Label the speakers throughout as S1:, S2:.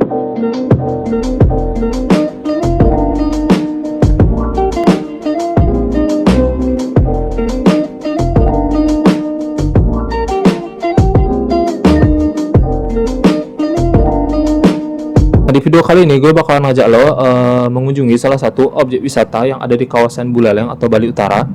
S1: Di video kali ini gue bakalan ngajak lo mengunjungi salah satu objek wisata yang ada di kawasan Buleleng atau Bali Utara,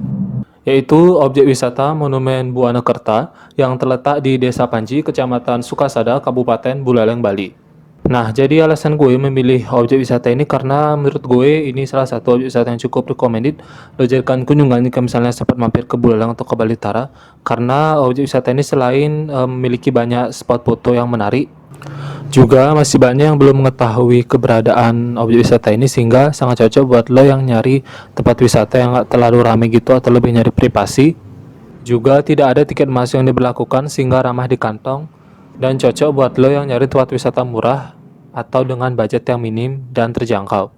S1: yaitu objek wisata Monumen Buanakerta yang terletak di Desa Panji, Kecamatan Sukasada, Kabupaten Buleleng, Bali. Nah, jadi alasan gue memilih objek wisata ini karena menurut gue ini salah satu objek wisata yang cukup recommended lo jadikan kunjungan jika misalnya sempat mampir ke Buleleng atau ke Bali Utara, karena objek wisata ini selain memiliki banyak spot foto yang menarik, juga masih banyak yang belum mengetahui keberadaan objek wisata ini, sehingga sangat cocok buat lo yang nyari tempat wisata yang gak terlalu ramai gitu atau lebih nyari privasi. Juga tidak ada tiket masuk yang diberlakukan sehingga ramah di kantong dan cocok buat lo yang nyari tempat wisata murah atau dengan budget yang minim dan terjangkau.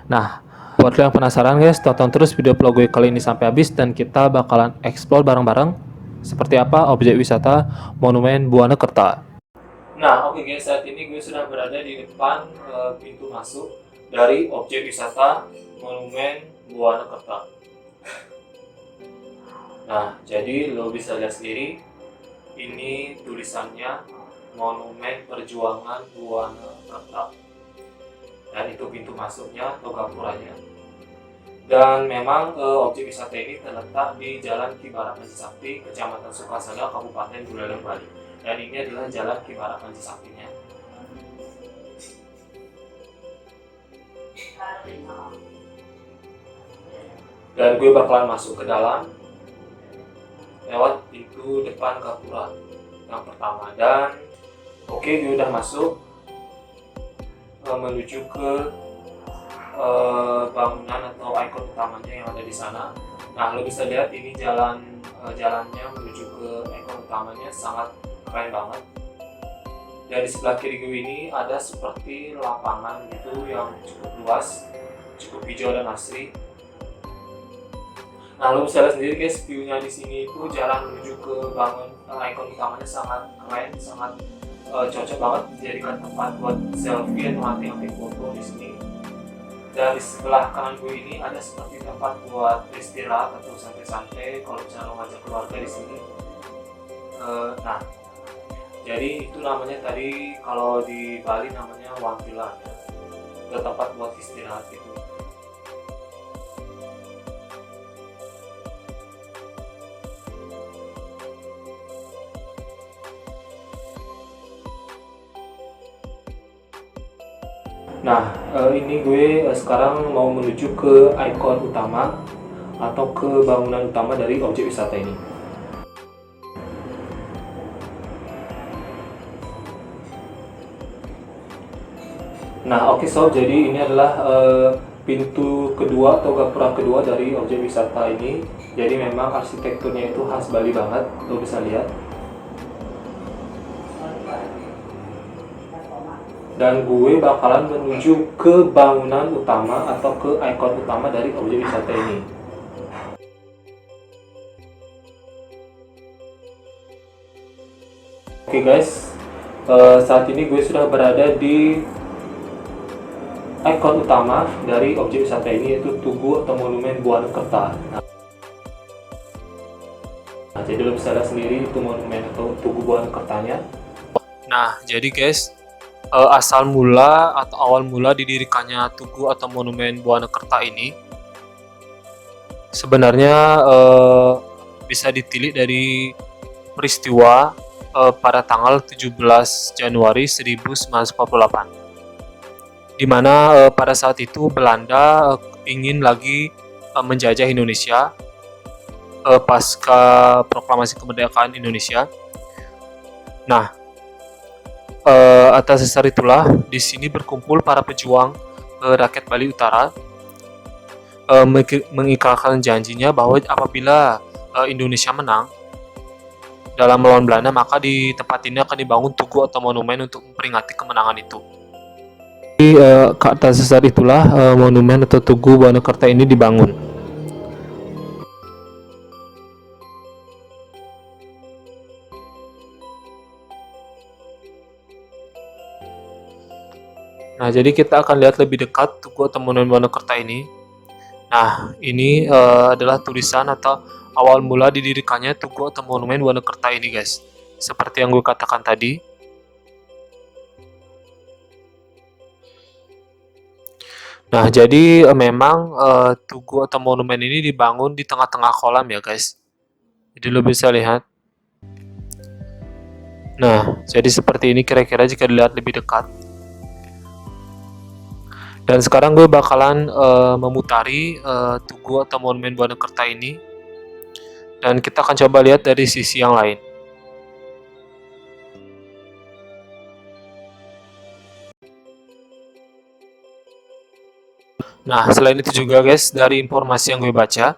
S1: Nah, buat lo yang penasaran guys, tonton terus video vlog gue kali ini sampai habis dan kita bakalan explore bareng-bareng seperti apa objek wisata Monumen Buanakerta. Nah, oke guys, saat ini gue sudah berada di depan pintu masuk dari objek wisata Monumen Buanakerta. Nah, jadi lo bisa lihat sendiri, ini tulisannya Monumen Perjuangan Buanakerta. Dan itu pintu masuknya atau gapuranya. Dan memang objek wisata ini terletak di Jalan Ki Barak Panji Sakti, Kecamatan Sukasada, Kabupaten Buleleng, Bali. Dan ini adalah Jalan Ki Barak Panji Saktinya. Dan gue bakalan masuk ke dalam lewat pintu depan gapura yang pertama. Dan oke, gue udah masuk menuju ke bangunan atau ikon utamanya yang ada di sana. Nah, lo bisa lihat ini jalannya menuju ke ikon utamanya sangat keren banget. Dan di sebelah kiri gue ini ada seperti lapangan gitu yang cukup luas, cukup hijau dan asri. Nah, lo bisa lihat sendiri guys, view-nya di sini itu jalan menuju ke ikon utamanya sangat keren, sangat cocok banget dijadikan tempat buat selfie atau hunting foto di sini. Dan di sebelah kanan gue ini ada seperti tempat buat istirahat atau santai-santai kalau misalnya lo ngajak keluarga di sini. Nah, jadi itu namanya tadi kalau di Bali namanya Wampilan, ya. Itu tempat buat istirahat gitu. Nah, ini gue sekarang mau menuju ke ikon utama atau ke bangunan utama dari objek wisata ini. Nah, oke sob, jadi ini adalah pintu kedua atau gapura kedua dari objek wisata ini. Jadi memang arsitekturnya itu khas Bali banget, lo bisa lihat. Dan gue bakalan menuju ke bangunan utama atau ke ikon utama dari objek wisata ini. Oke guys, saat ini gue sudah berada di ikon utama dari objek wisata ini, yaitu Tugu atau Monumen Buanakerta. Nah, jadi lo bisa lihat sendiri itu monumen atau Tugu Buanakertanya. Nah, jadi guys, asal mula atau awal mula didirikannya Tugu atau Monumen Buanakerta ini sebenarnya bisa ditilik dari peristiwa pada tanggal 17 Januari 1948, di mana pada saat itu Belanda ingin lagi menjajah Indonesia pasca proklamasi kemerdekaan Indonesia. Nah, atas dasar itulah di sini berkumpul para pejuang rakyat Bali Utara mengikrarkan janjinya bahwa apabila Indonesia menang dalam melawan Belanda, maka di tempat ini akan dibangun tugu atau monumen untuk memperingati kemenangan itu. Jadi atas dasar itulah monumen atau tugu Buanakerta ini dibangun. Nah, jadi kita akan lihat lebih dekat Tugu atau Monumen Wonokerta ini. Nah, ini adalah tulisan atau awal mula didirikannya Tugu atau Monumen Wonokerta ini, guys. Seperti yang gue katakan tadi. Nah, jadi memang Tugu atau monumen ini dibangun di tengah-tengah kolam ya, guys. Jadi lo bisa lihat. Nah, jadi seperti ini kira-kira jika dilihat lebih dekat. Dan sekarang gue bakalan memutari Tugu atau Monumen Wonokerta ini. Dan kita akan coba lihat dari sisi yang lain. Nah, selain itu juga guys, dari informasi yang gue baca,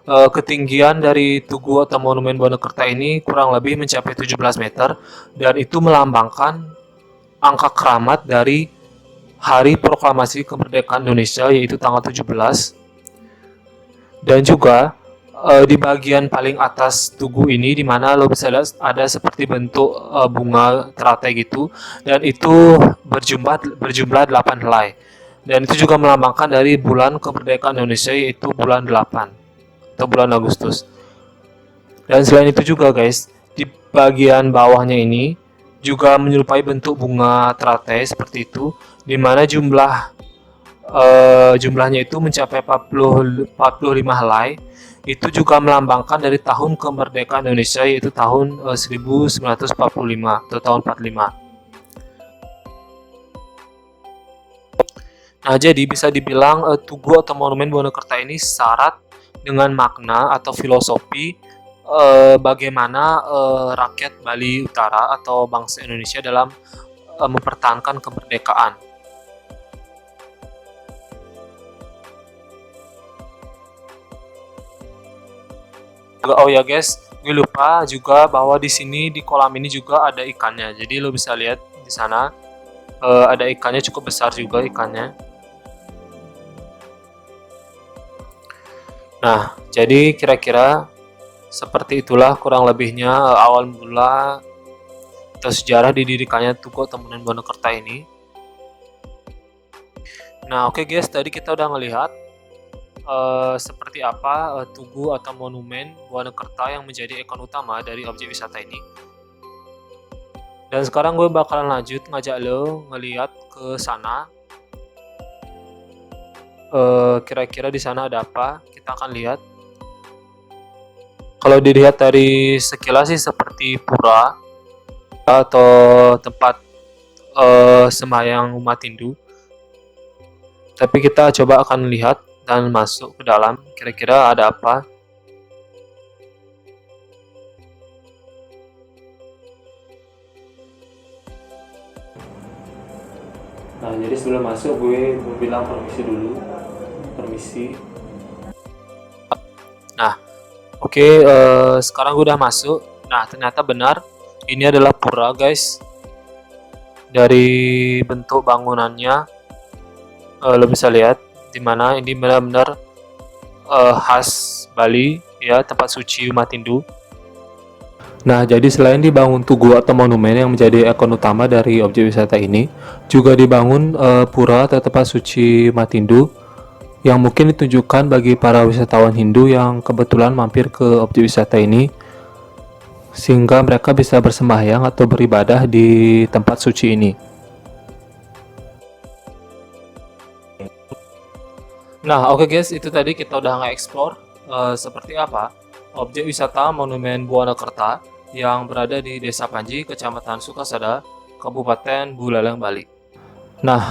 S1: ketinggian dari Tugu atau Monumen Wonokerta ini kurang lebih mencapai 17 meter. Dan itu melambangkan angka keramat dari Hari Proklamasi Kemerdekaan Indonesia, yaitu tanggal 17. Dan juga di bagian paling atas tugu ini, di mana lo bisa lihat ada seperti bentuk bunga teratai gitu, dan itu berjumlah 8 helai. Dan itu juga melambangkan dari bulan kemerdekaan Indonesia, yaitu bulan 8 atau bulan Agustus. Dan selain itu juga guys, di bagian bawahnya ini juga menyerupai bentuk bunga teratai seperti itu, di mana jumlahnya itu mencapai 45 helai. Itu juga melambangkan dari tahun kemerdekaan Indonesia, yaitu tahun 1945 atau tahun 45. Nah, jadi bisa dibilang Tugu atau Monumen Wonokerta ini syarat dengan makna atau filosofi bagaimana rakyat Bali Utara atau bangsa Indonesia dalam mempertahankan kemerdekaan. Oh ya guys, gue lupa juga bahwa di sini di kolam ini juga ada ikannya. Jadi lo bisa lihat di sana ada ikannya, cukup besar juga ikannya. Nah, jadi kira-kira seperti itulah kurang lebihnya awal mula atau sejarah didirikannya Tugu atau Monumen Wonokerta ini. Nah, oke guys, tadi kita udah ngelihat seperti apa Tugu atau Monumen Wonokerta yang menjadi ikon utama dari objek wisata ini. Dan sekarang gue bakalan lanjut ngajak lo ngelihat ke sana. Kira-kira di sana ada apa? Kita akan lihat. Kalau dilihat dari sekilas sih seperti pura atau tempat sembahyang umat Hindu. Tapi kita coba akan lihat dan masuk ke dalam. Kira-kira ada apa? Nah, jadi sebelum masuk gue mau bilang permisi dulu. Permisi. Nah, oke, sekarang gue udah masuk. Nah, ternyata benar ini adalah pura, guys. Dari bentuk bangunannya, lo bisa lihat di mana ini benar-benar khas Bali, ya, tempat suci umat Hindu. Nah, jadi selain dibangun tugu atau monumen yang menjadi ikon utama dari objek wisata ini, juga dibangun pura atau tempat suci umat Hindu yang mungkin ditujukan bagi para wisatawan Hindu yang kebetulan mampir ke objek wisata ini, sehingga mereka bisa bersembahyang atau beribadah di tempat suci ini. Nah, oke guys, itu tadi kita udah nge-explore seperti apa objek wisata Monumen Wonokerta yang berada di Desa Panji, Kecamatan Sukasada, Kabupaten Buleleng, Bali. Nah,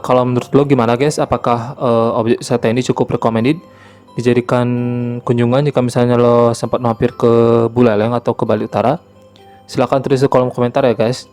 S1: kalau menurut lo gimana guys? Apakah objek wisata ini cukup recommended dijadikan kunjungan jika misalnya lo sempat mampir ke Buleleng atau ke Bali Utara? Silahkan tulis di kolom komentar ya guys.